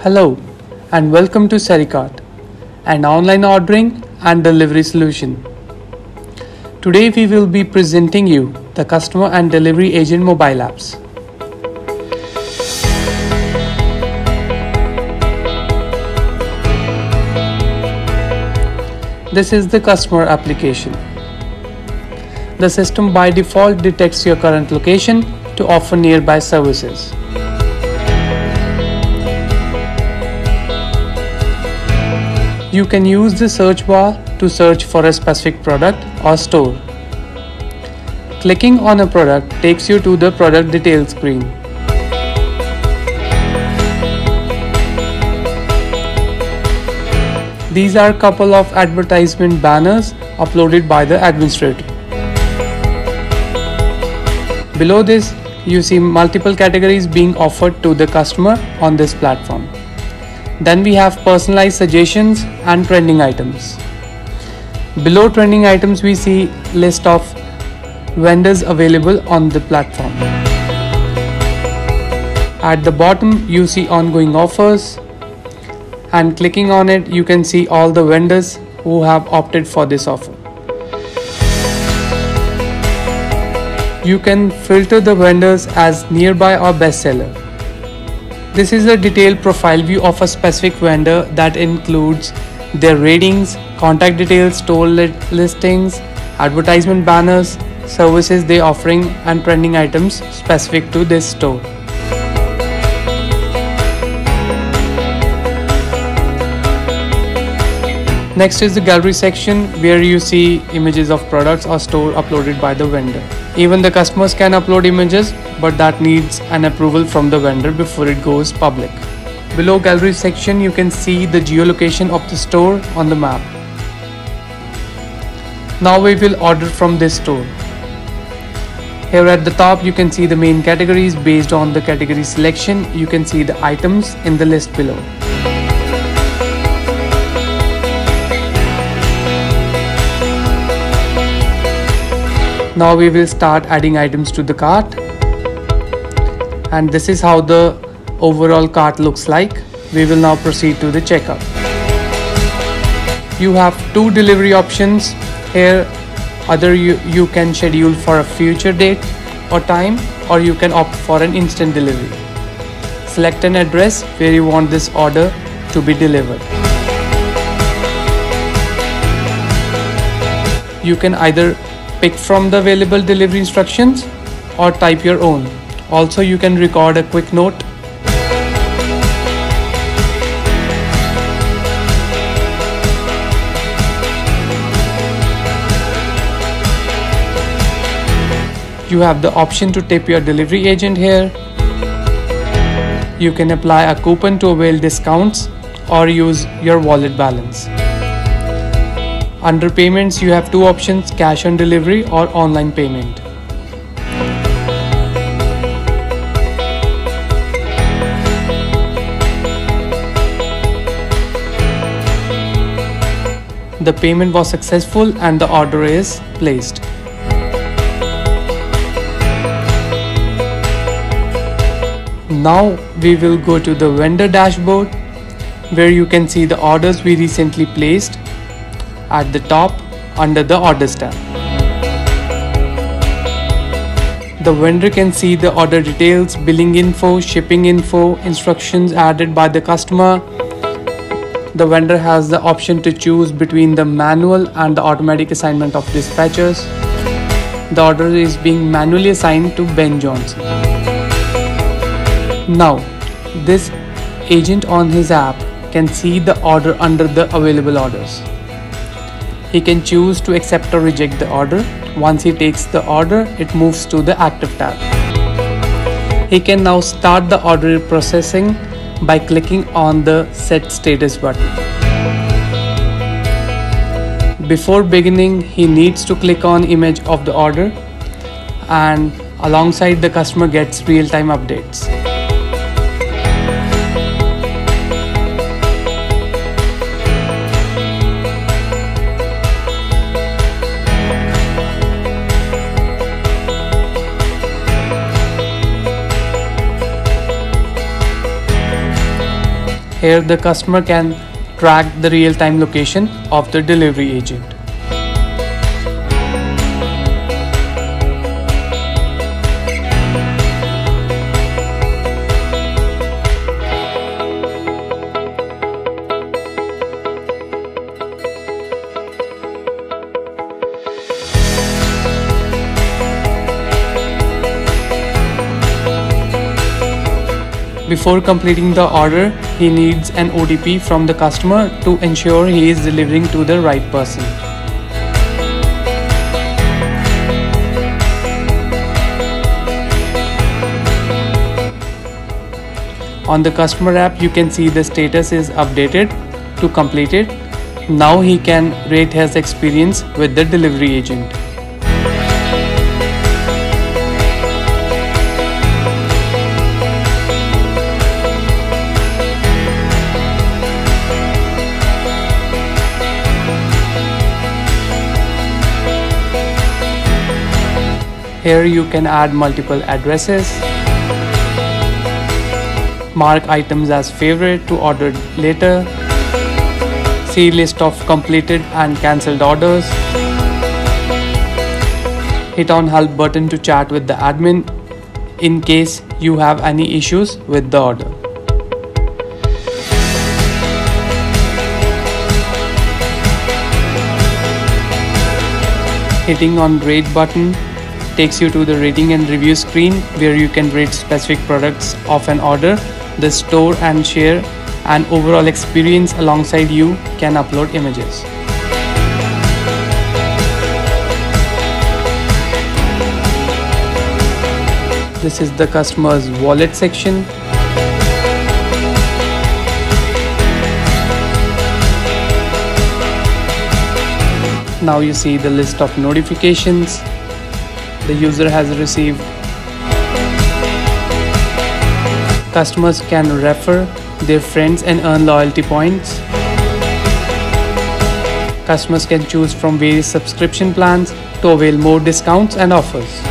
Hello and welcome to Sericart, an online ordering and delivery solution. Today we will be presenting you the customer and delivery agent mobile apps. This is the customer application. The system by default detects your current location to offer nearby services. You can use the search bar to search for a specific product or store. Clicking on a product takes you to the product details screen. These are a couple of advertisement banners uploaded by the administrator. Below this, you see multiple categories being offered to the customer on this platform. Then we have personalized suggestions and trending items. Below trending items, we see list of vendors available on the platform. At the bottom, you see ongoing offers, and clicking on it, you can see all the vendors who have opted for this offer. You can filter the vendors as nearby or bestseller. This is a detailed profile view of a specific vendor that includes their ratings, contact details, store listings, advertisement banners, services they offering, and trending items specific to this store. Next is the gallery section, where you see images of products or store uploaded by the vendor. Even the customers can upload images, but that needs an approval from the vendor before it goes public. Below gallery section, you can see the geolocation of the store on the map. Now we will order from this store. Here at the top, you can see the main categories. Based on the category selection, you can see the items in the list below. Now we will start adding items to the cart, and this is how the overall cart looks like. We will now proceed to the checkout. You have two delivery options here. Either you can schedule for a future date or time, or you can opt for an instant delivery. Select an address where you want this order to be delivered. You can either pick from the available delivery instructions or type your own. Also, you can record a quick note. You have the option to tip your delivery agent here. You can apply a coupon to avail discounts or use your wallet balance. Under payments, you have two options: cash on delivery or online payment. The payment was successful and the order is placed. Now we will go to the vendor dashboard, where you can see the orders we recently placed at the top under the orders tab. The vendor can see the order details, billing info, shipping info, instructions added by the customer. The vendor has the option to choose between the manual and the automatic assignment of dispatchers. The order is being manually assigned to Ben Johnson. Now, this agent on his app can see the order under the available orders. He can choose to accept or reject the order. Once he takes the order, it moves to the active tab. He can now start the order processing by clicking on the set status button. Before beginning, he needs to click on image of the order, and alongside the customer gets real-time updates. Here the customer can track the real-time location of the delivery agent. Before completing the order, he needs an OTP from the customer to ensure he is delivering to the right person. On the customer app, you can see the status is updated to completed. Now he can rate his experience with the delivery agent. Here you can add multiple addresses, mark items as favorite to order later, see list of completed and cancelled orders, hit on help button to chat with the admin in case you have any issues with the order. Hitting on rate button takes you to the rating and review screen where you can rate specific products of an order, the store and share an overall experience. Alongside you can upload images. This is the customer's wallet section. Now you see the list of notifications the user has received. Customers can refer their friends and earn loyalty points. Customers can choose from various subscription plans to avail more discounts and offers.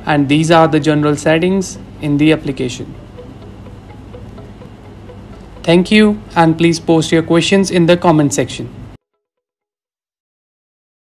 And these are the general settings in the application. Thank you, and please post your questions in the comment section.